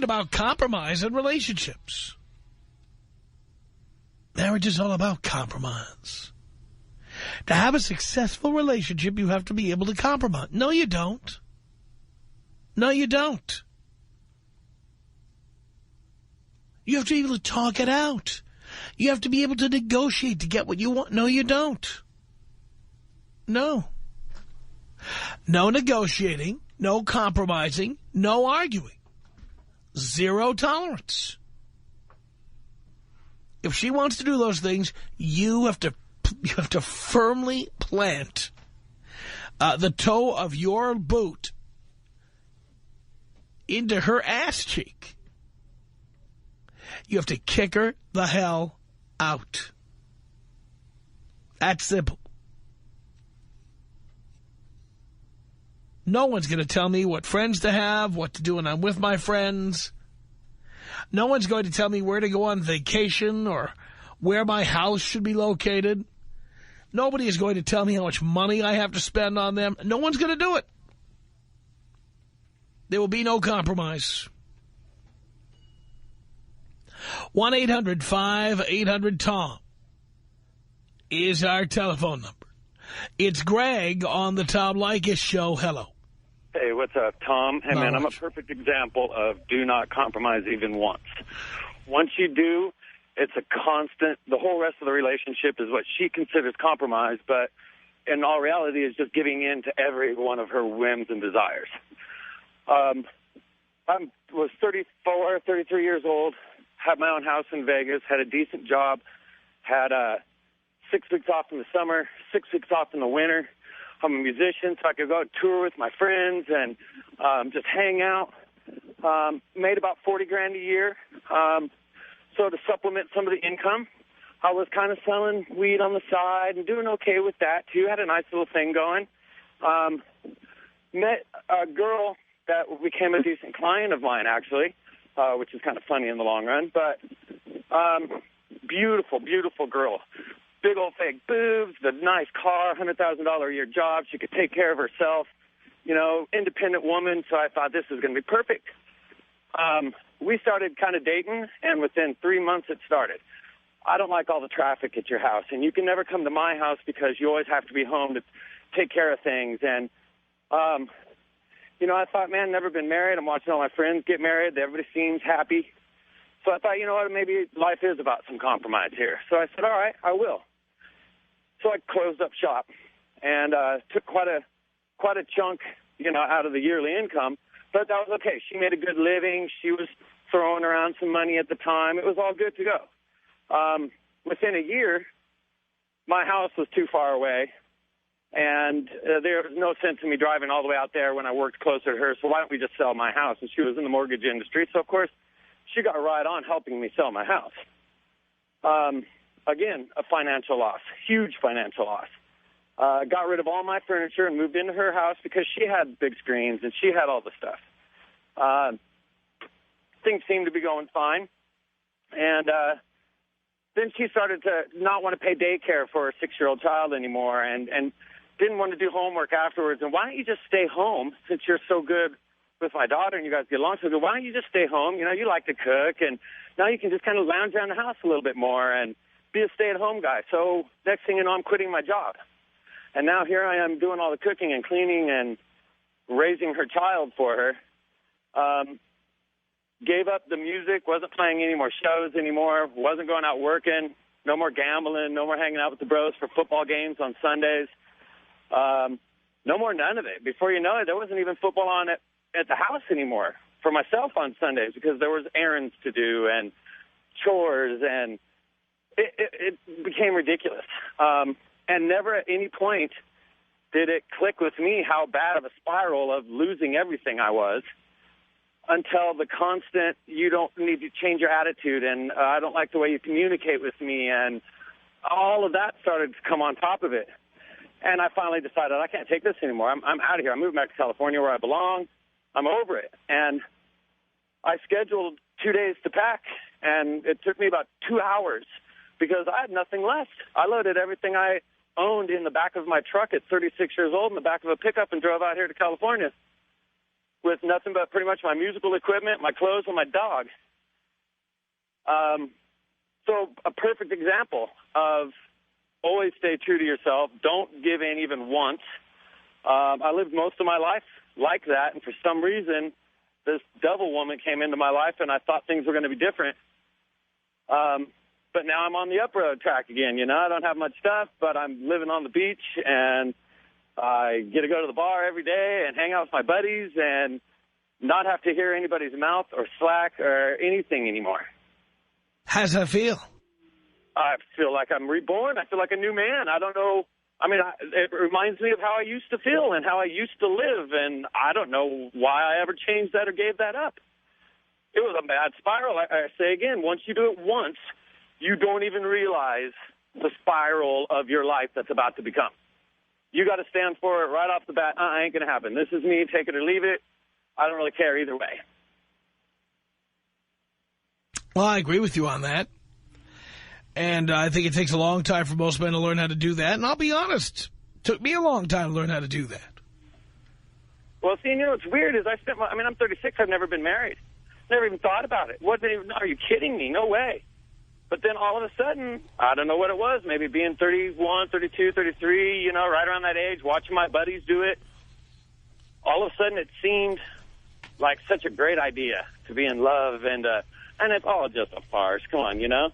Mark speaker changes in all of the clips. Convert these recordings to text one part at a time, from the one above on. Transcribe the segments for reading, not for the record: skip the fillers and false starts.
Speaker 1: isn't about compromise in relationships. Marriage is all about compromise. To have a successful relationship, you have to be able to compromise. No, you don't. No, you don't. You have to be able to talk it out. You have to be able to negotiate to get what you want. No, you don't. No. No negotiating, no compromising, no arguing. Zero tolerance. If she wants to do those things, you have to firmly plant the toe of your boot into her ass cheek. You have to kick her the hell out. That's simple. No one's going to tell me what friends to have, what to do when I'm with my friends. No one's going to tell me where to go on vacation or where my house should be located. Nobody is going to tell me how much money I have to spend on them. No one's going to do it. There will be no compromise. 1-800-5800-TOM is our telephone number. It's Greg on the Tom Leykis Show. Hello.
Speaker 2: Hey, what's up, Tom? Hey, man, I'm a perfect example of do not compromise even once. Once you do, it's a constant. The whole rest of the relationship is what she considers compromise, but in all reality is just giving in to every one of her whims and desires. I was 34, 33 years old, had my own house in Vegas, had a decent job, had 6 weeks off in the summer, 6 weeks off in the winter. I'm a musician, so I could go on tour with my friends and just hang out. Made about $40,000 a year. So to supplement some of the income, I was kind of selling weed on the side and doing okay with that, too. Had a nice little thing going. Met a girl that became a decent client of mine, actually, which is kind of funny in the long run. But beautiful, beautiful girl. Big old fake boobs, the nice car, $100,000 a year job. She could take care of herself, you know, independent woman. So I thought this was going to be perfect. We started kind of dating, and within 3 months it started. I don't like all the traffic at your house, and you can never come to my house because you always have to be home to take care of things. And, you know, I thought, man, never been married. I'm watching all my friends get married. Everybody seems happy. So I thought, you know what, maybe life is about some compromise here. So I said, all right, I will. So I closed up shop and took quite a chunk, you know, out of the yearly income. But that was okay. She made a good living. She was throwing around some money at the time. It was all good to go. Within a year, my house was too far away, and there was no sense in me driving all the way out there when I worked closer to her. So why don't we just sell my house? And she was in the mortgage industry. So, of course, she got right on helping me sell my house. Again, a financial loss, huge financial loss. Got rid of all my furniture and moved into her house because she had big screens and she had all the stuff. Things seemed to be going fine. And then she started to not want to pay daycare for her 6-year-old child anymore and didn't want to do homework afterwards. And why don't you just stay home since you're so good with my daughter and you guys get along so good? Why don't you just stay home? You know, you like to cook, and now you can just kind of lounge around the house a little bit more and be a stay-at-home guy. So next thing you know, I'm quitting my job. And now here I am doing all the cooking and cleaning and raising her child for her. Gave up the music, wasn't playing any more shows anymore, wasn't going out working, no more gambling, no more hanging out with the bros for football games on Sundays. No more none of it. Before you know it, there wasn't even football on at the house anymore for myself on Sundays because there was errands to do and chores, and it became ridiculous. And never at any point did it click with me how bad of a spiral of losing everything I was until the constant, you don't need to change your attitude, and I don't like the way you communicate with me, and all of that started to come on top of it. And I finally decided I can't take this anymore. I'm out of here. I'm moving back to California where I belong. I'm over it. And I scheduled 2 days to pack, and it took me about 2 hours because I had nothing left. I loaded everything I owned in the back of my truck at 36 years old in the back of a pickup and drove out here to California. with nothing but pretty much my musical equipment, my clothes, and my dog. So a perfect example of always stay true to yourself. Don't give in even once. I lived most of my life like that, and for some reason, this devil woman came into my life, and I thought things were going to be different. But now I'm on the up road track again. You know, I don't have much stuff, but I'm living on the beach, and I get to go to the bar every day and hang out with my buddies and not have to hear anybody's mouth or slack or anything anymore.
Speaker 1: How's that feel?
Speaker 2: I feel like I'm reborn. I feel like a new man. I don't know. I mean, it reminds me of how I used to feel and how I used to live, and I don't know why I ever changed that or gave that up. It was a bad spiral. I say again, once you do it once, you don't even realize the spiral of your life that's about to become. You got to stand for it right off the bat. Ain't going to happen. This is me. Take it or leave it. I don't really care either way.
Speaker 1: Well, I agree with you on that. And I think it takes a long time for most men to learn how to do that. And I'll be honest, it took me a long time to learn how to do that.
Speaker 2: Well, see, you know what's weird is I'm 36. I've never been married. Never even thought about it. Are you kidding me? No way. But then all of a sudden, I don't know what it was, maybe being 31, 32, 33, you know, right around that age, watching my buddies do it. All of a sudden it seemed like such a great idea to be in love, and it's all just a farce. Come on, you know?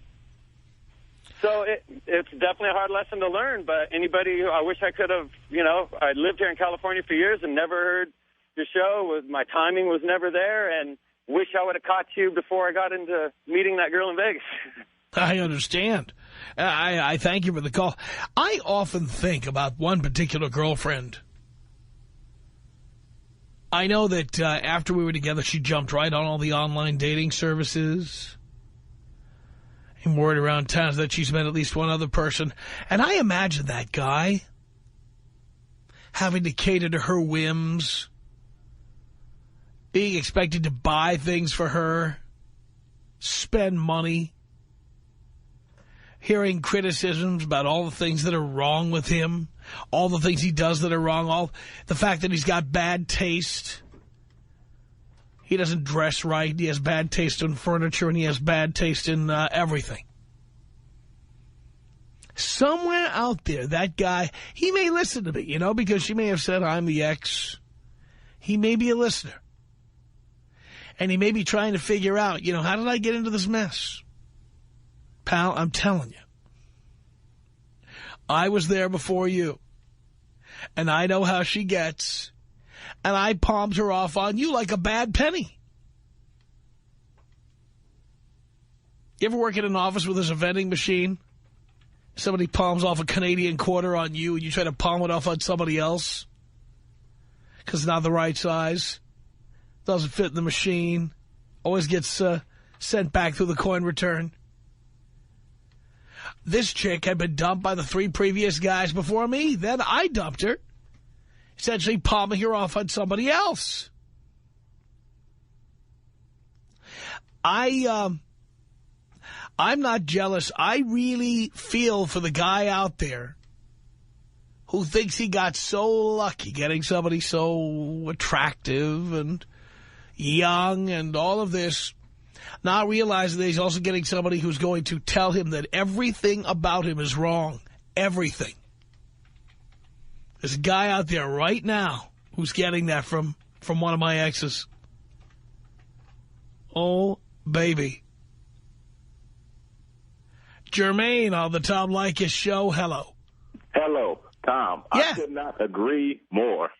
Speaker 2: So it's definitely a hard lesson to learn, but anybody who I wish I could have, you know, I lived here in California for years and never heard your show. My timing was never there, and wish I would have caught you before I got into meeting that girl in Vegas.
Speaker 1: I understand. I thank you for the call. I often think about one particular girlfriend. I know that after we were together, she jumped right on all the online dating services. And word around town that she's met at least one other person. And I imagine that guy having to cater to her whims, being expected to buy things for her, spend money, hearing criticisms about all the things that are wrong with him, all the things he does that are wrong, all the fact that he's got bad taste. He doesn't dress right. He has bad taste in furniture, and he has bad taste in everything. Somewhere out there, that guy, he may listen to me, you know, because she may have said I'm the ex. He may be a listener. And he may be trying to figure out, you know, how did I get into this mess? Pal, I'm telling you. I was there before you. And I know how she gets. And I palmed her off on you like a bad penny. You ever work in an office where there's a vending machine? Somebody palms off a Canadian quarter on you and you try to palm it off on somebody else? Because it's not the right size. Doesn't fit in the machine. Always gets sent back through the coin return. This chick had been dumped by the 3 previous guys before me. Then I dumped her. Essentially palming her off on somebody else. I'm not jealous. I really feel for the guy out there who thinks he got so lucky getting somebody so attractive and young and all of this, not realizing that he's also getting somebody who's going to tell him that everything about him is wrong. Everything. There's a guy out there right now who's getting that from one of my exes. Oh, baby. Jermaine on the Tom Leykis Show. Hello.
Speaker 3: Hello, Tom.
Speaker 1: Yeah.
Speaker 3: I could not agree more.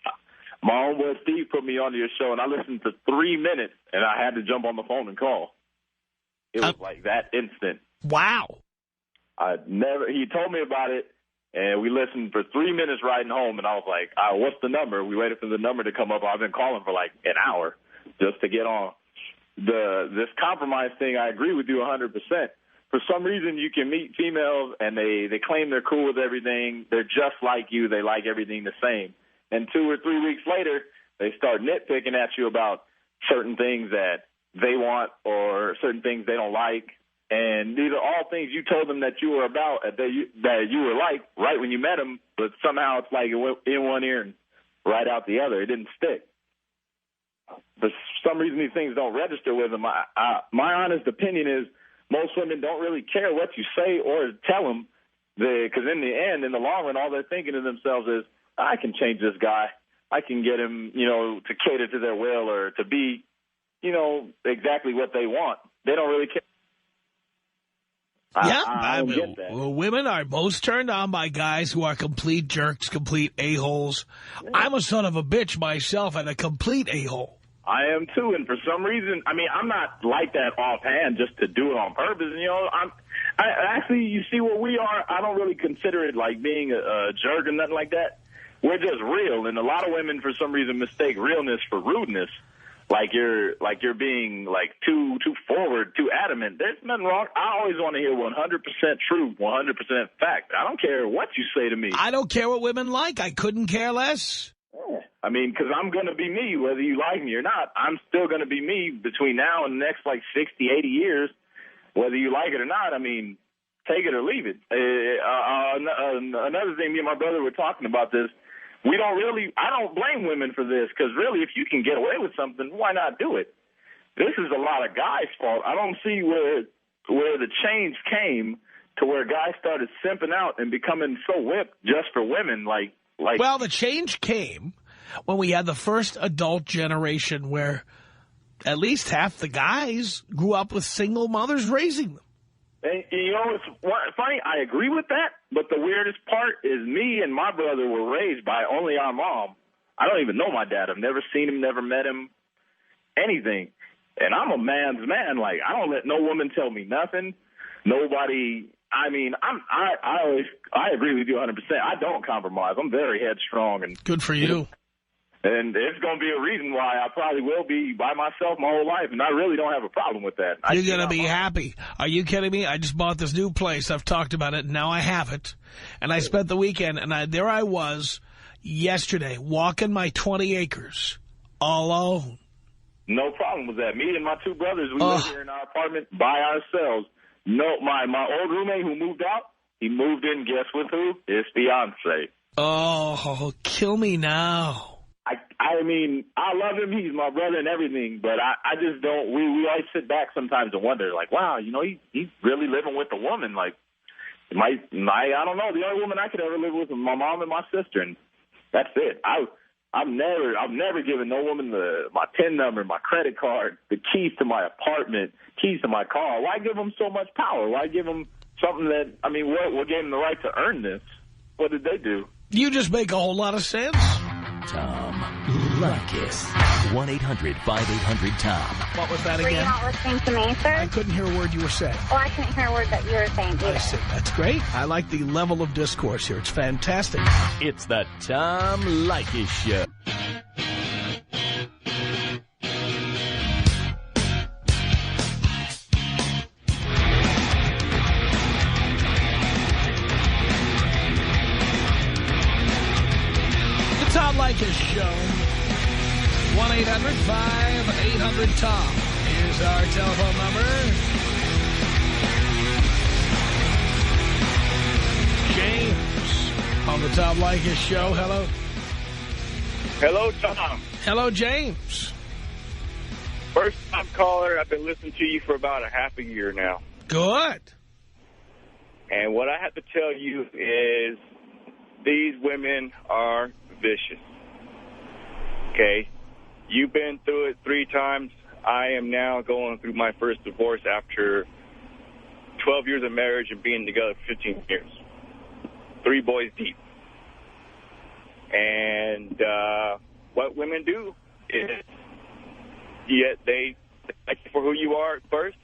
Speaker 3: My homeboy Steve put me on your show, and I listened to 3 minutes, and I had to jump on the phone and call. It was like that instant.
Speaker 1: Wow.
Speaker 3: He told me about it, and we listened for 3 minutes riding home, and I was like, what's the number? We waited for the number to come up. I've been calling for like an hour just to get on. This compromise thing, I agree with you 100%. For some reason, you can meet females, and they claim they're cool with everything. They're just like you. They like everything the same. And 2 or 3 weeks later, they start nitpicking at you about certain things that they want or certain things they don't like. And these are all things you told them that you were about, that you were like right when you met them, but somehow it's like it went in one ear and right out the other. It didn't stick. for some reason these things don't register with them. My honest opinion is most women don't really care what you say or tell them, because in the end, in the long run, all they're thinking to themselves is, I can change this guy. I can get him, to cater to their will or to be, exactly what they want. They don't really care. I don't get that.
Speaker 1: Women are most turned on by guys who are complete jerks, complete a-holes. Yeah. I'm a son of a bitch myself and a complete a-hole.
Speaker 3: I am too, and for some reason, I'm not like that offhand just to do it on purpose. Actually, you see where we are, I don't really consider it like being a jerk or nothing like that. We're just real, and a lot of women for some reason mistake realness for rudeness. Like you're being like too forward, too adamant. There's nothing wrong. I always want to hear 100% truth, 100% fact. I don't care what you say to me.
Speaker 1: I don't care what women like. I couldn't care less.
Speaker 3: Yeah. Because I'm going to be me, whether you like me or not. I'm still going to be me between now and the next 60, 80 years, whether you like it or not. Take it or leave it. Another thing, me and my brother were talking about this. I don't blame women for this, because really, if you can get away with something, why not do it? This is a lot of guys' fault. I don't see where the change came to where guys started simping out and becoming so whipped just for women. Well,
Speaker 1: the change came when we had the first adult generation where at least half the guys grew up with single mothers raising them.
Speaker 3: And, it's funny, I agree with that, but the weirdest part is me and my brother were raised by only our mom. I don't even know my dad. I've never seen him, never met him, anything. And I'm a man's man. I don't let no woman tell me nothing. Nobody, I agree with you 100%. I don't compromise. I'm very headstrong. And
Speaker 1: good for you.
Speaker 3: And it's going to be a reason why I probably will be by myself my whole life, and I really don't have a problem with that.
Speaker 1: You're going to be happy. Are you kidding me? I just bought this new place. I've talked about it, and now I have it. And I spent the weekend, and there I was yesterday walking my 20 acres alone.
Speaker 3: No problem with that. Me and my two brothers, we live here in our apartment by ourselves. No, my old roommate who moved out, he moved in, guess with who? His fiance.
Speaker 1: Oh, kill me now.
Speaker 3: I love him. He's my brother and everything, but I just don't. We always sit back sometimes and wonder, wow, he's really living with a woman. I don't know. The only woman I could ever live with is my mom and my sister, and that's it. I've never given no woman my PIN number, my credit card, the keys to my apartment, keys to my car. Why give them so much power? Why give them something that, what gave them the right to earn this? What did they do?
Speaker 1: You just make a whole lot of sense.
Speaker 4: Tom Leykis. 1-800-5800-TOM.
Speaker 1: What was that
Speaker 5: again? Were you not listening to me, sir?
Speaker 1: I couldn't hear a word you were saying.
Speaker 5: Well, I couldn't hear a word that you were saying either.
Speaker 1: I see. That's great. I like the level of discourse here. It's fantastic.
Speaker 4: It's the Tom Leykis Show.
Speaker 1: Tom Leykis Show. 1-800-5800-TOM is our telephone number. James on the Tom Leykis Show. Hello.
Speaker 6: Hello, Tom.
Speaker 1: Hello, James.
Speaker 6: First-time caller. I've been listening to you for about a half a year now.
Speaker 1: Good.
Speaker 6: And what I have to tell you is these women are vicious. Okay? You've been through it 3 times. I am now going through my first divorce after 12 years of marriage and being together for 15 years. 3 boys deep. And what women do is they like you for who you are at first,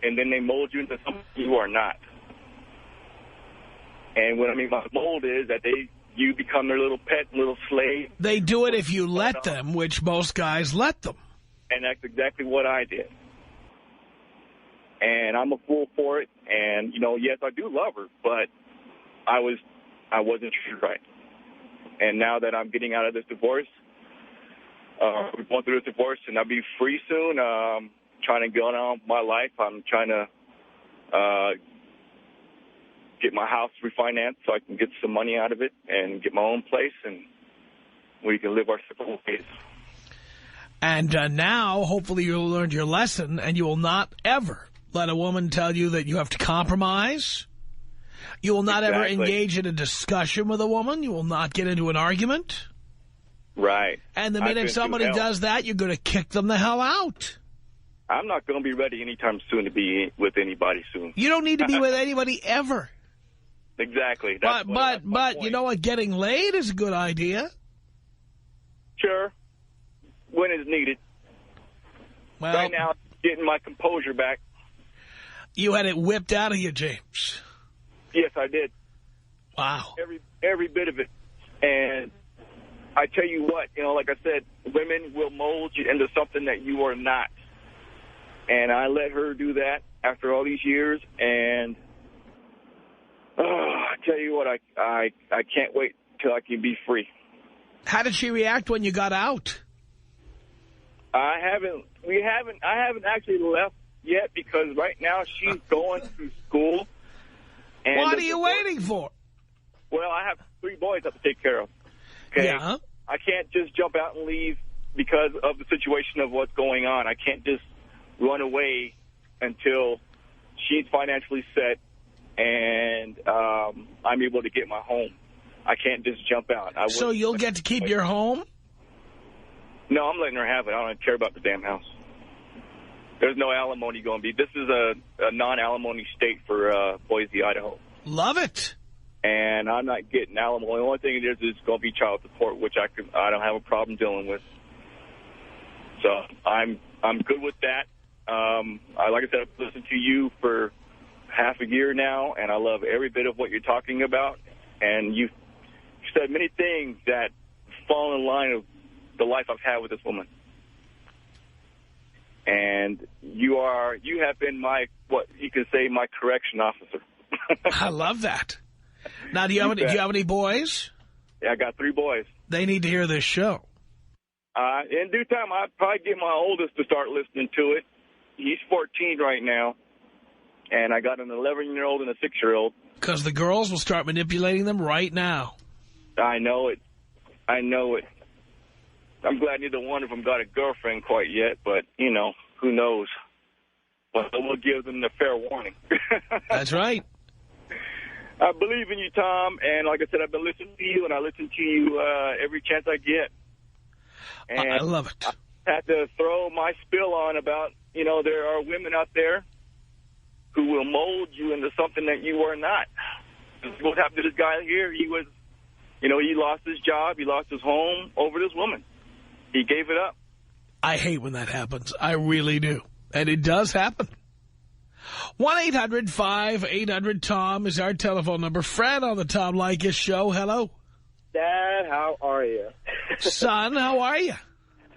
Speaker 6: and then they mold you into something you are not. And what I mean by mold is that you become their little pet, little slave.
Speaker 1: They do it if you let them, which most guys let them.
Speaker 6: And that's exactly what I did. And I'm a fool for it. And, yes, I do love her, but I wasn't treated right. And now that I'm getting out of this divorce, we're going through this divorce, and I'll be free soon. Trying to go on my life. I'm trying to get my house refinanced so I can get some money out of it and get my own place, and we can live our separate ways.
Speaker 1: And now, hopefully, you'll learn your lesson, and you will not ever let a woman tell you that you have to compromise. You will not ever engage in a discussion with a woman. You will not get into an argument.
Speaker 6: Right.
Speaker 1: And the minute somebody does that, you're going to kick them the hell out.
Speaker 6: I'm not going to be ready anytime soon to be with anybody soon.
Speaker 1: You don't need to be with anybody ever.
Speaker 6: Exactly.
Speaker 1: But you know what? Getting laid is a good idea.
Speaker 6: Sure. When it's needed.
Speaker 1: Well,
Speaker 6: right now, getting my composure back.
Speaker 1: You had it whipped out of you, James.
Speaker 6: Yes, I did.
Speaker 1: Wow.
Speaker 6: Every bit of it. And I tell you what, like I said, women will mold you into something that you are not. And I let her do that after all these years. And I tell you what, I can't wait till I can be free.
Speaker 1: How did she react when you got out?
Speaker 6: I haven't actually left yet because right now she's going to school. And
Speaker 1: what are you waiting for?
Speaker 6: Well, I have 3 boys I have to take care of. Okay?
Speaker 1: Yeah.
Speaker 6: I can't just jump out and leave because of the situation of what's going on. I can't just run away until she's financially set and I'm able to get my home. I can't just jump out.
Speaker 1: So you'll get to keep your home?
Speaker 6: No, I'm letting her have it. I don't care about the damn house. There's no alimony going to be. This is a non-alimony state for Boise, Idaho.
Speaker 1: Love it.
Speaker 6: And I'm not getting alimony. The only thing it is going to be child support, which I don't have a problem dealing with. So I'm good with that. Like I said, I've listened to you for half a year now, and I love every bit of what you're talking about. And you've said many things that fall in line of the life I've had with this woman. And you have been my, what you could say, my correction officer.
Speaker 1: I love that. Now, do you have any boys?
Speaker 6: Yeah, I got 3 boys.
Speaker 1: They need to hear this show.
Speaker 6: In due time, I'll probably get my oldest to start listening to it. He's 14 right now, and I got an 11-year-old and a 6-year-old.
Speaker 1: Because the girls will start manipulating them right now.
Speaker 6: I know it. I know it. I'm glad neither one of them got a girlfriend quite yet, but, who knows. But we'll give them the fair warning.
Speaker 1: That's right.
Speaker 6: I believe in you, Tom, and like I said, I've been listening to you, and I listen to you every chance I get. And
Speaker 1: I love it.
Speaker 6: I had to throw my spill on about, there are women out there who will mold you into something that you are not. This is what happened to this guy here. He was, he lost his job, he lost his home over this woman. He gave it up.
Speaker 1: I hate when that happens. I really do. And it does happen. 1-800-5800-TOM is our telephone number. Fred on the Tom Leykis Show. Hello.
Speaker 7: Dad, how are you?
Speaker 1: Son, how are you?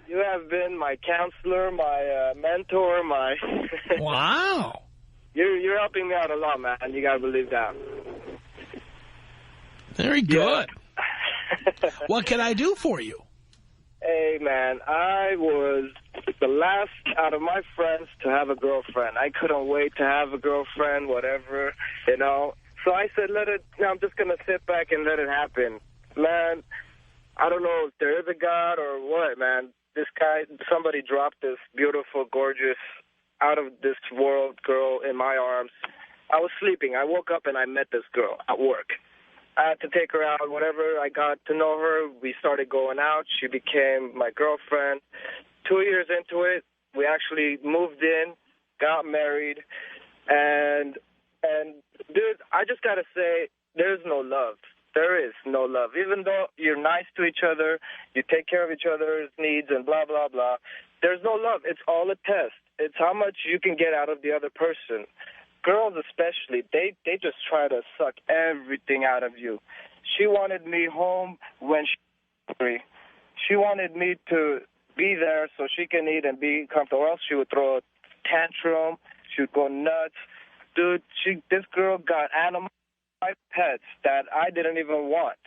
Speaker 7: You have been my counselor, my mentor, my...
Speaker 1: Wow.
Speaker 7: You're helping me out a lot, man. You got to believe that.
Speaker 1: Very good. Yeah. What can I do for you?
Speaker 7: Hey, man, I was the last out of my friends to have a girlfriend. I couldn't wait to have a girlfriend, whatever, So I said, I'm just going to sit back and let it happen. Man, I don't know if there is a God or what, man. This guy, somebody dropped this beautiful, gorgeous, out-of-this-world girl in my arms. I was sleeping. I woke up and I met this girl at work. I had to take her out, whatever. I got to know her. We started going out. She became my girlfriend. 2 years into it, we actually moved in, got married, and dude, I just got to say, there's no love. There is no love. Even though you're nice to each other, you take care of each other's needs and blah, blah, blah, there's no love. It's all a test. It's how much you can get out of the other person. Girls especially, they just try to suck everything out of you. She wanted me home when she was hungry. She wanted me to be there so she can eat and be comfortable, or else she would throw a tantrum. She would go nuts. Dude, this girl got 5 pets that I didn't even want.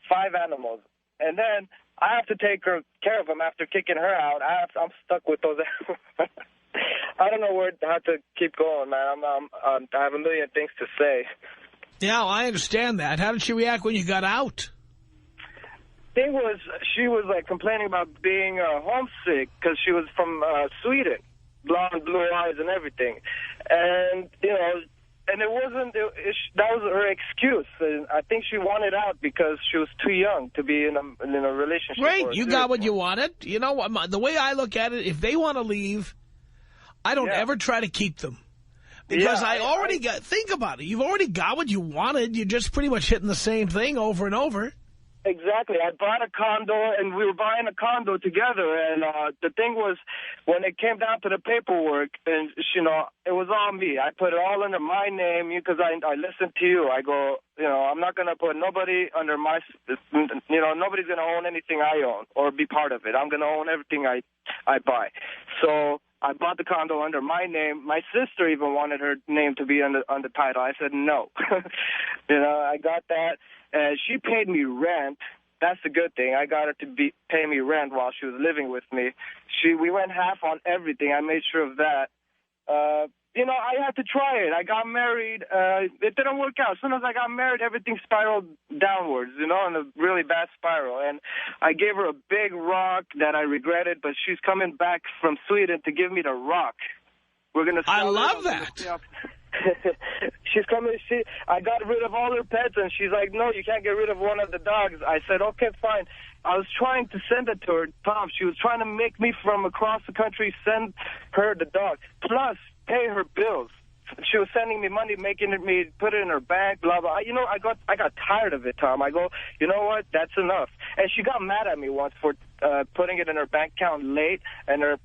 Speaker 7: 5 animals. And then I have to take care of them after kicking her out. I'm stuck with those animals. I don't know how to keep going, man. I have a million things to say.
Speaker 1: Yeah, I understand that. How did she react when you got out?
Speaker 7: thing was, she was like complaining about being homesick because she was from Sweden, blonde, blue eyes, and everything, and you know, and it wasn't. That was her excuse. And I think she wanted out because she was too young to be in a relationship.
Speaker 1: Great, you got what you wanted. You know, the way I look at it, if they want to leave, I don't ever try to keep them. Because I already got, think about it, you've already got what you wanted. You're just pretty much hitting the same thing over and over.
Speaker 7: Exactly. I bought a condo, and we were buying a condo together. And the thing was, when it came down to the paperwork, and you know, it was all me. I put it all under my name because I listened to you. I go, you know, I'm not going to put nobody under my, you know, nobody's going to own anything I own or be part of it. I'm going to own everything I buy. So I bought the condo under my name. My sister even wanted her name to be on the title. I said no. You know, I got that. She paid me rent. That's the good thing. I got her to pay me rent while she was living with me. We went half on everything. I made sure of that. You know, I had to try it. I got married. It didn't work out. As soon as I got married, everything spiraled downwards, you know, in a really bad spiral. And I gave her a big rock that I regretted, but she's coming back from Sweden to give me the rock. We're going to. I
Speaker 1: love that.
Speaker 7: She's coming. I got rid of all her pets, and she's like, no, you can't get rid of one of the dogs. I said, okay, fine. I was trying to send it to her, Tom. She was trying to make me from across the country send her the dog, plus pay her bills. She was sending me money, making me put it in her bank, blah, blah. You know, I got tired of it, Tom. I go, you know what? That's enough. And she got mad at me once for putting it in her bank account late, and her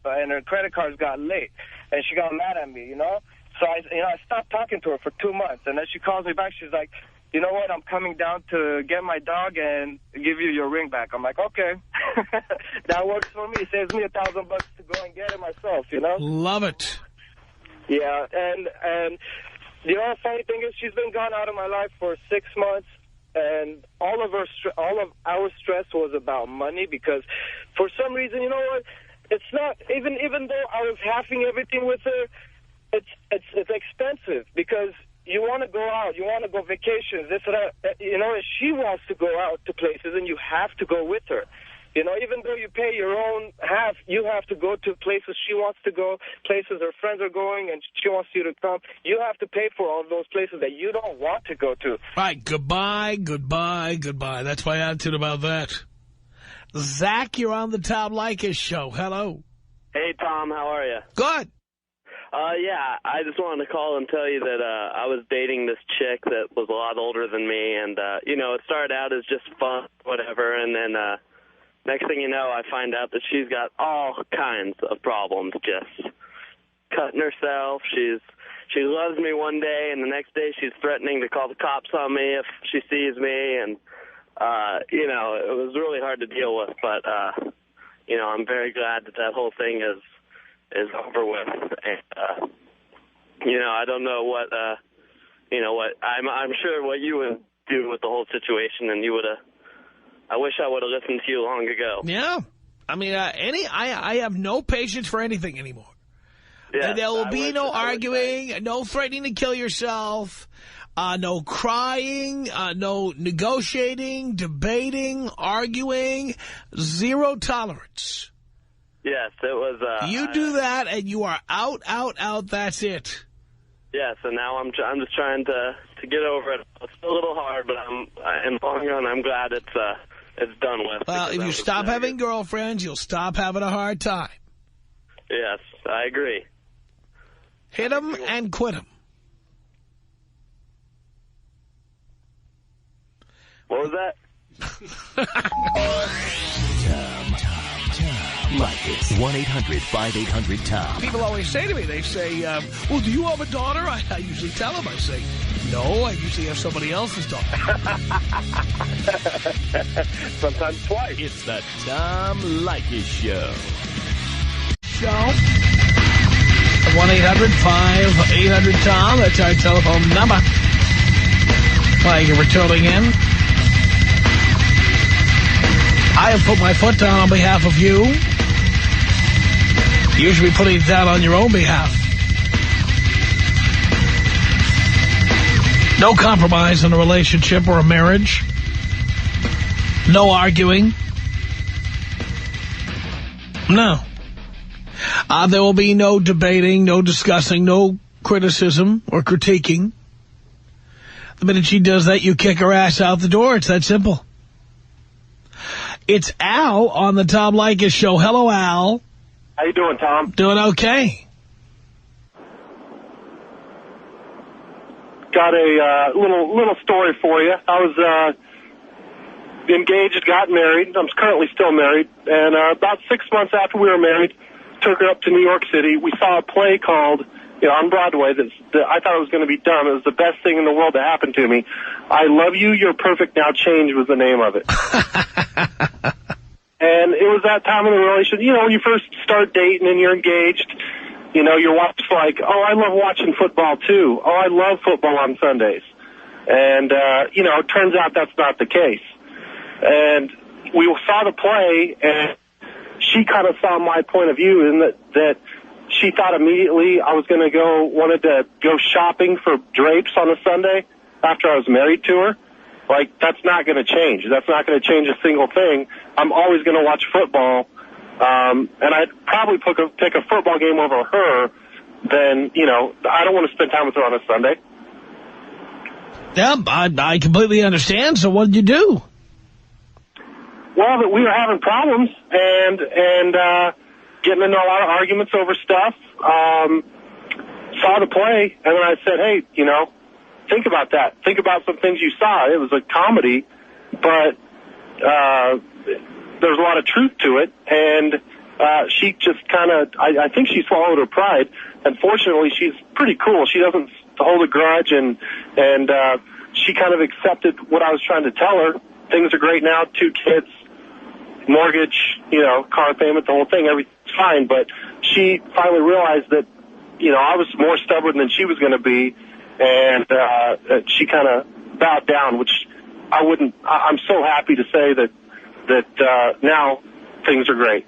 Speaker 7: credit cards got late. And she got mad at me, you know? So I stopped talking to her for 2 months, and then she calls me back. She's like, you know what? I'm coming down to get my dog and give you your ring back. I'm like, okay, that works for me. It saves me $1,000 to go and get it myself. You know?
Speaker 1: Love it.
Speaker 7: Yeah, and the other funny thing is she's been gone out of my life for 6 months, and all of our stress was about money because for some reason, you know what? It's not even though I was halving everything with her. It's expensive because you want to go out, you want to go vacations, this and that. You know, and she wants to go out to places, and you have to go with her. You know, even though you pay your own half, you have to go to places she wants to go, places her friends are going, and she wants you to come. You have to pay for all those places that you don't want to go to.
Speaker 1: Right, goodbye, goodbye, goodbye. That's my attitude about that. Zach, you're on the Tom Leykis Show. Hello.
Speaker 8: Hey, Tom, how are you?
Speaker 1: Good.
Speaker 8: Yeah, I just wanted to call and tell you that I was dating this chick that was a lot older than me, and, you know, it started out as just fun, whatever, and then next thing you know, I find out that she's got all kinds of problems, just cutting herself. She loves me one day, and the next day she's threatening to call the cops on me if she sees me, and, you know, it was really hard to deal with, but, you know, I'm very glad that whole thing is over with, and, you know, I don't know what, you know, what, I'm sure what you would do with the whole situation, and you would have, I wish I would have listened to you long ago.
Speaker 1: Yeah. I mean, I have no patience for anything anymore.
Speaker 8: Yeah,
Speaker 1: there will be no arguing, no threatening to kill yourself, no crying, no negotiating, debating, arguing, zero tolerance.
Speaker 8: Yes, it was...
Speaker 1: you do that, and you are out, that's it.
Speaker 8: Yes, and now I'm just trying to get over it. It's a little hard, but in the long run, I'm glad it's done with.
Speaker 1: Well, if you stop having girlfriends, you'll stop having a hard time.
Speaker 8: Yes, I agree.
Speaker 1: Hit them and quit them.
Speaker 8: What was that?
Speaker 4: Leykis. 1-800-5800-TOM.
Speaker 1: People always say to me, they say, well, do you have a daughter? I usually tell them, I say, no, I usually have somebody else's daughter.
Speaker 7: Sometimes twice.
Speaker 4: It's the Tom Leykis Show.
Speaker 1: 1-800-5800-TOM. That's our telephone number. Thank you for tuning in. I have put my foot down on behalf of you. You should be putting it down on your own behalf. No compromise in a relationship or a marriage. No arguing. No. There will be no debating, no discussing, no criticism or critiquing. The minute she does that, you kick her ass out the door. It's that simple. It's Al on the Tom Leykis Show. Hello, Al.
Speaker 9: How you doing, Tom?
Speaker 1: Doing okay.
Speaker 9: Got a little story for you. I was engaged, got married. I'm currently still married. And about 6 months after we were married, took her up to New York City. We saw a play called, on Broadway that I thought it was going to be dumb. It was the best thing in the world that happened to me. I Love You, You're Perfect, Now Change was the name of it. And it was that time in the relationship, when you first start dating and you're engaged, your wife's like, oh, I love watching football too. Oh, I love football on Sundays. And, it turns out that's not the case. And we saw the play, and she kind of saw my point of view in that she thought immediately I was wanted to go shopping for drapes on a Sunday after I was married to her. Like, that's not going to change. That's not going to change a single thing. I'm always going to watch football, and I'd probably pick a football game over her than, I don't want to spend time with her on a Sunday.
Speaker 1: Yeah, I completely understand. So what did you do?
Speaker 9: Well, we were having problems and getting into a lot of arguments over stuff. Saw the play, and then I said, hey, think about that. Think about some things you saw. It was a comedy, but there's a lot of truth to it. And she just kind of, I think she swallowed her pride. Unfortunately, she's pretty cool. She doesn't hold a grudge, and she kind of accepted what I was trying to tell her. Things are great now, 2 kids, mortgage, car payment, the whole thing, everything's fine. But she finally realized that, I was more stubborn than she was going to be, and she kind of bowed down, which I'm so happy to say that now things are great.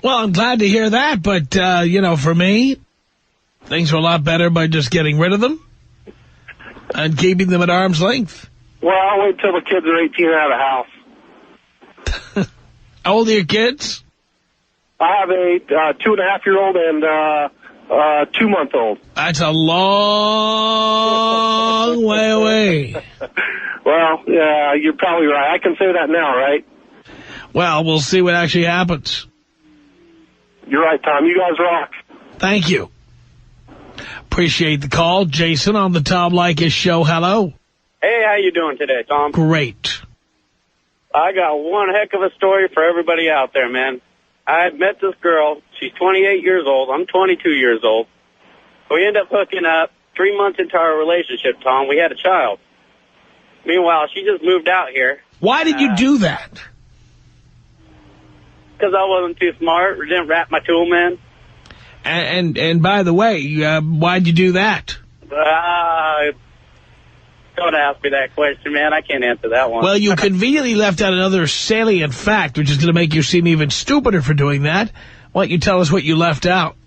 Speaker 1: Well, I'm glad to hear that, but, for me, things are a lot better by just getting rid of them and keeping them at arm's length.
Speaker 9: Well, I'll wait until the kids are 18 and have a house.
Speaker 1: How old are your kids?
Speaker 9: I have a 2.5-year-old and 2-month-old.
Speaker 1: That's a long way away.
Speaker 9: Well, yeah, you're probably right. I can say that now, right?
Speaker 1: Well, we'll see what actually happens.
Speaker 9: You're right, Tom. You guys rock.
Speaker 1: Thank you. Appreciate the call. Jason on the Tom Leykis Show. Hello.
Speaker 10: Hey, how you doing today, Tom?
Speaker 1: Great.
Speaker 10: I got one heck of a story for everybody out there, man. I had met this girl. She's 28 years old. I'm 22 years old. We ended up hooking up. 3 months into our relationship, Tom, we had a child. Meanwhile, she just moved out here.
Speaker 1: Why did you do that?
Speaker 10: Because I wasn't too smart or didn't wrap my tool, man.
Speaker 1: And by the way, why'd you do that?
Speaker 10: Don't ask me that question, man. I can't answer that one.
Speaker 1: Well, you conveniently left out another salient fact, which is going to make you seem even stupider for doing that. Why don't you tell us what you left out?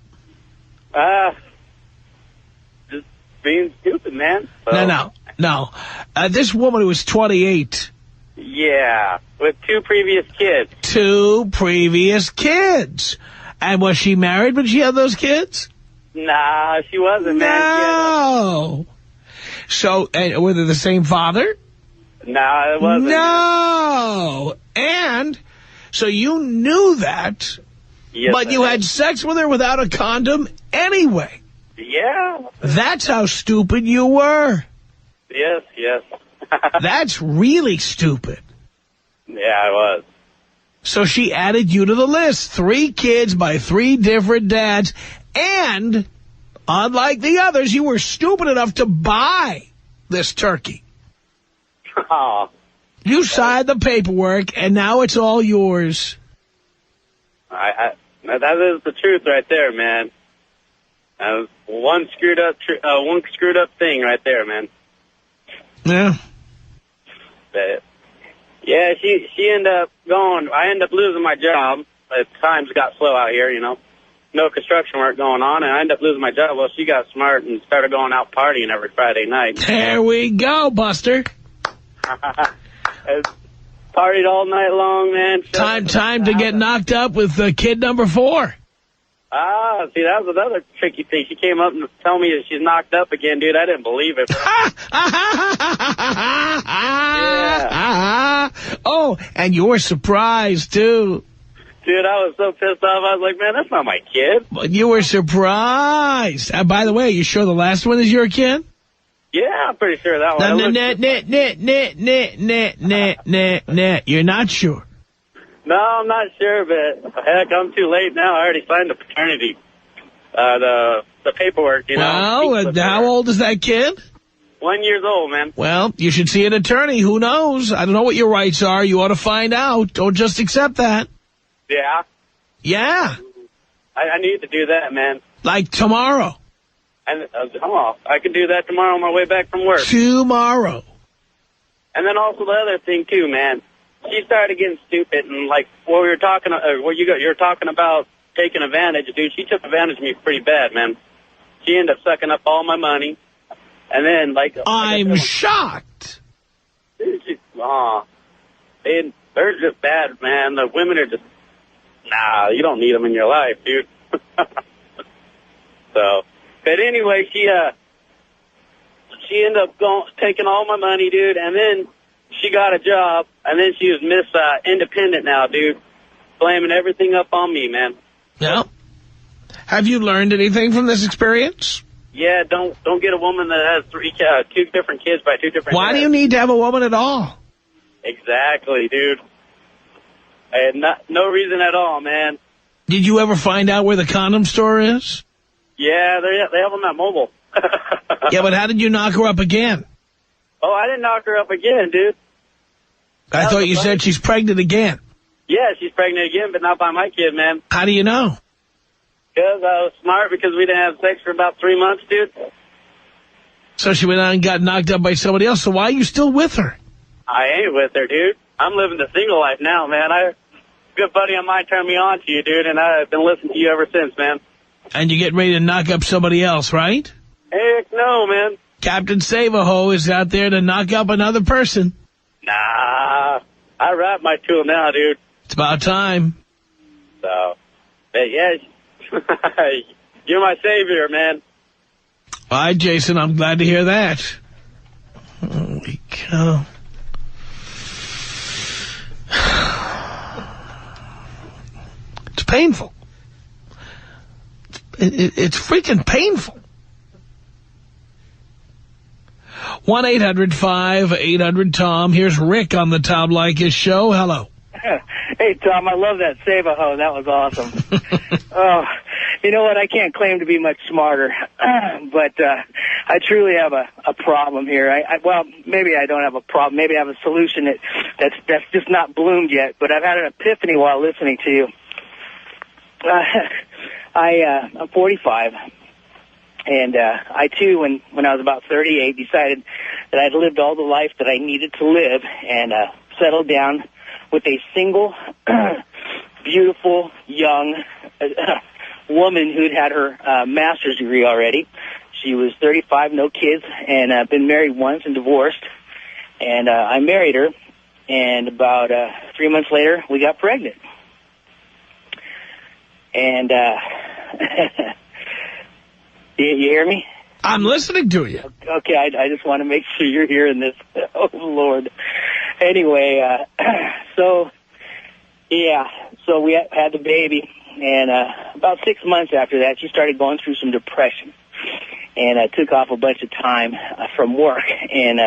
Speaker 10: Just being stupid, man. So.
Speaker 1: No. This woman who was 28.
Speaker 10: Yeah, with 2 previous kids.
Speaker 1: 2 previous kids. And was she married when she had those kids?
Speaker 10: Nah, she wasn't, man.
Speaker 1: No. So, were they the same father?
Speaker 10: No, it wasn't.
Speaker 1: No. And so you knew that,
Speaker 10: yes,
Speaker 1: but you had sex with her without a condom anyway.
Speaker 10: Yeah.
Speaker 1: That's how stupid you were.
Speaker 10: Yes.
Speaker 1: That's really stupid.
Speaker 10: Yeah, it was.
Speaker 1: So she added you to the list. 3 kids by 3 different dads. And unlike the others, you were stupid enough to buy this turkey.
Speaker 10: Oh.
Speaker 1: You signed the paperwork, and now it's all yours.
Speaker 10: That is the truth right there, man. One screwed up thing right there, man.
Speaker 1: Yeah.
Speaker 10: But, yeah, she ended up going. I ended up losing my job. Times got slow out here, No construction work going on, and I ended up losing my job. Well, she got smart and started going out partying every Friday night.
Speaker 1: There we go, Buster.
Speaker 10: Partied all night long, man.
Speaker 1: Time to get knocked up with kid number 4.
Speaker 10: Ah, see, that was another tricky thing. She came up and told me that she's knocked up again, dude. I didn't believe it.
Speaker 1: Yeah. Oh, and you were surprised, too.
Speaker 10: Dude, I was so pissed off. I was like, man, that's not my kid.
Speaker 1: But you were surprised. And by the way, you sure the last one is your kid?
Speaker 10: Yeah, I'm pretty sure that
Speaker 1: one. You're not sure.
Speaker 10: No, I'm not sure, but heck, I'm too late now. I already signed the paternity, the paperwork, you know.
Speaker 1: Well, how old is that kid?
Speaker 10: 1 year old, man.
Speaker 1: Well, you should see an attorney. Who knows? I don't know what your rights are. You ought to find out. Don't just accept that.
Speaker 10: Yeah?
Speaker 1: Yeah.
Speaker 10: I need to do that, man.
Speaker 1: Like tomorrow.
Speaker 10: And I can do that tomorrow on my way back from work.
Speaker 1: Tomorrow.
Speaker 10: And then also the other thing, too, man. She started getting stupid, and like what we were talking, you're talking about taking advantage, dude. She took advantage of me pretty bad, man. She ended up sucking up all my money, and then
Speaker 1: I'm shocked.
Speaker 10: Dude, they're just bad, man. The women are just you don't need them in your life, dude. So, but anyway, she ended up taking all my money, dude, and then she got a job, and then she was Miss Independent now, dude. Blaming everything up on me, man.
Speaker 1: Yeah. Have you learned anything from this experience?
Speaker 10: Yeah, don't get a woman that has 2 different kids by 2 different
Speaker 1: Why
Speaker 10: dads.
Speaker 1: do you need to have a woman at all?
Speaker 10: Exactly, dude. And no reason at all, man.
Speaker 1: Did you ever find out where the condom store is?
Speaker 10: Yeah, they have them at Mobile.
Speaker 1: Yeah, but how did you knock her up again?
Speaker 10: Oh, I didn't knock her up again, dude.
Speaker 1: I thought you said she's pregnant again.
Speaker 10: Yeah, she's pregnant again, but not by my kid, man.
Speaker 1: How do you know?
Speaker 10: Because I was smart, because we didn't have sex for about 3 months, dude.
Speaker 1: So she went out and got knocked up by somebody else, so why are you still with her?
Speaker 10: I ain't with her, dude. I'm living the single life now, man. A good buddy of mine turned me on to you, dude, and I've been listening to you ever since, man.
Speaker 1: And you're getting ready to knock up somebody else, right?
Speaker 10: Heck no, man.
Speaker 1: Captain Save-A-Ho is out there to knock up another person.
Speaker 10: Nah, I rap my tool now, dude.
Speaker 1: It's about time.
Speaker 10: So, but yeah, you're my savior, man.
Speaker 1: All right, Jason, I'm glad to hear that. Holy cow. It's painful. It's freaking painful. 1-800-5800-TOM. Here's Rick on the Tom Leykis Show. Hello.
Speaker 11: Hey, Tom, I love that Save-A-Ho. That was awesome. Oh, you know what? I can't claim to be much smarter, but I truly have a problem here. Well, maybe I don't have a problem. Maybe I have a solution that's just not bloomed yet, but I've had an epiphany while listening to you. I'm 45. And I, too, when I was about 38, decided that I'd lived all the life that I needed to live and settled down with a single, beautiful, young woman who'd had her master's degree already. She was 35, no kids, and been married once and divorced. And I married her, and about 3 months later, we got pregnant. And... You hear me?
Speaker 1: I'm listening to you.
Speaker 11: Okay, I just want to make sure you're hearing this. Oh, Lord. Anyway, so we had the baby, and about 6 months after that, she started going through some depression, and I took off a bunch of time from work, and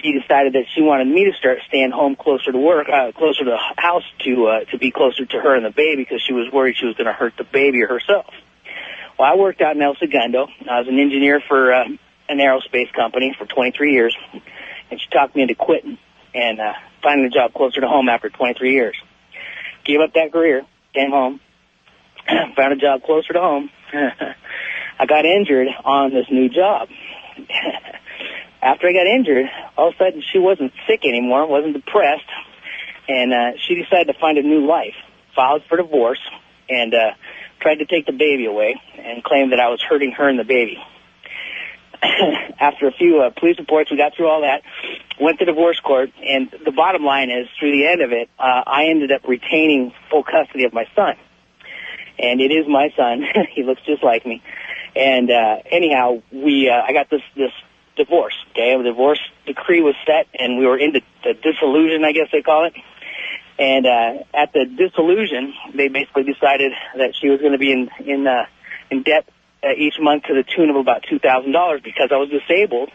Speaker 11: she decided that she wanted me to start staying home closer to work, closer to the house to be closer to her and the baby, because she was worried she was going to hurt the baby or herself. Well, I worked out in El Segundo. I was an engineer for an aerospace company for 23 years, and she talked me into quitting and finding a job closer to home after 23 years. Gave up that career, came home, found a job closer to home. I got injured on this new job. After I got injured, all of a sudden she wasn't sick anymore, wasn't depressed, and she decided to find a new life, filed for divorce, and tried to take the baby away and claimed that I was hurting her and the baby. after a few police reports, we got through all that, went to divorce court, and the bottom line is, through the end of it, I ended up retaining full custody of my son. And it is my son. He looks just like me. And anyhow, I got this divorce, okay? The divorce decree was set, and we were in the dissolution, I guess they call it. And at the dissolution, they basically decided that she was going to be in debt each month to the tune of about $2,000 because I was disabled.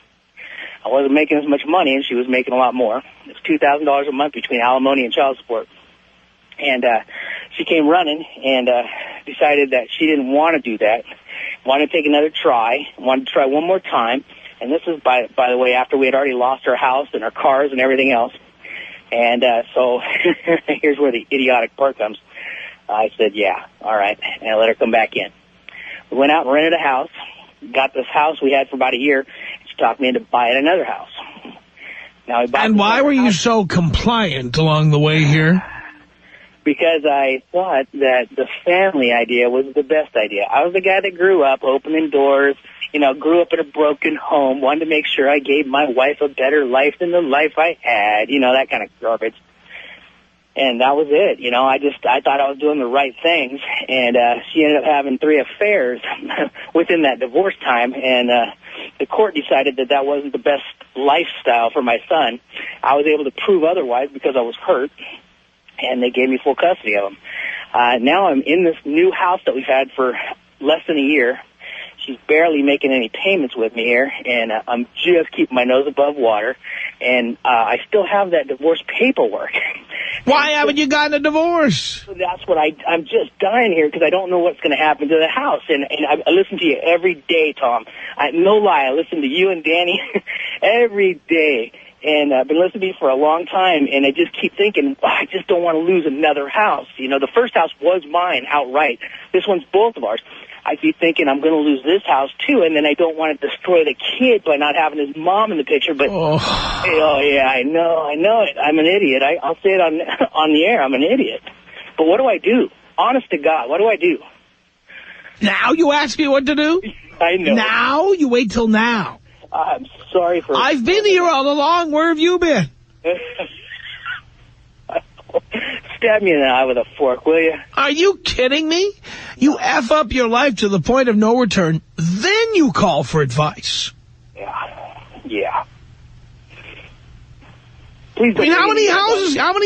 Speaker 11: I wasn't making as much money, and she was making a lot more. It was $2,000 a month between alimony and child support. And she came running and decided that she didn't want to do that, wanted to take another try, wanted to try one more time. And this was, by the way, after we had already lost our house and our cars and everything else. And so here's where the idiotic part comes. I said, yeah, all right, and I let her come back in. We went out and rented a house, got this house we had for about a year. She talked me into buying another house. Now we bought. And
Speaker 1: why were you so compliant along the way here?
Speaker 11: Because I thought that the family idea was the best idea. I was the guy that grew up opening doors, grew up in a broken home, wanted to make sure I gave my wife a better life than the life I had, that kind of garbage. And that was it. I thought I was doing the right things. And she ended up having 3 affairs within that divorce time. And the court decided that wasn't the best lifestyle for my son. I was able to prove otherwise because I was hurt. And they gave me full custody of him. Now I'm in this new house that we've had for less than a year. She's barely making any payments with me here, and I'm just keeping my nose above water. And I still have that divorce paperwork.
Speaker 1: Why haven't you gotten a divorce?
Speaker 11: That's what I'm just dying here because I don't know what's going to happen to the house. And I listen to you every day, Tom. No lie, I listen to you and Danny every day. And I've been listening to you for a long time, and I just keep thinking, I just don't want to lose another house. The first house was mine outright. This one's both of ours. I keep thinking I'm going to lose this house, too, and then I don't want to destroy the kid by not having his mom in the picture. But, yeah, I know it. I'm an idiot. I'll say it on the air. I'm an idiot. But what do I do? Honest to God, what do I do?
Speaker 1: Now you ask me what to do?
Speaker 11: I know.
Speaker 1: Now? You wait till now.
Speaker 11: I'm sorry for...
Speaker 1: I've been here all along. Where have you been?
Speaker 11: Stab me in the eye with a fork, will you?
Speaker 1: Are you kidding me? You F up your life to the point of no return, then you call for advice.
Speaker 11: Yeah. Please don't.
Speaker 1: How many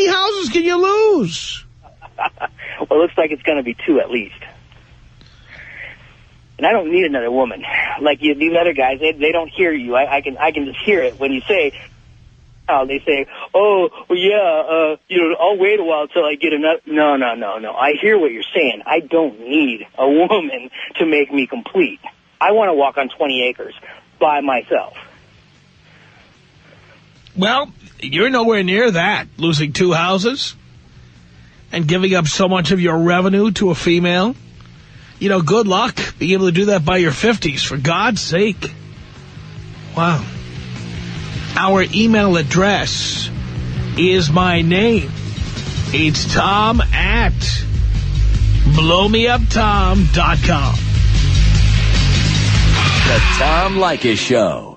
Speaker 1: houses can you lose?
Speaker 11: Well, it looks like it's going to be 2 at least. And I don't need another woman. Like these other guys, they don't hear you. I can just hear it when you say, they say, oh, well, yeah, I'll wait a while till I get another. No. I hear what you're saying. I don't need a woman to make me complete. I want to walk on 20 acres by myself.
Speaker 1: Well, you're nowhere near that, losing 2 houses and giving up so much of your revenue to a female. Good luck being able to do that by your 50s, for God's sake. Wow. Our email address is my name. It's Tom@blowmeuptom.com.
Speaker 4: The Tom Leykis Show.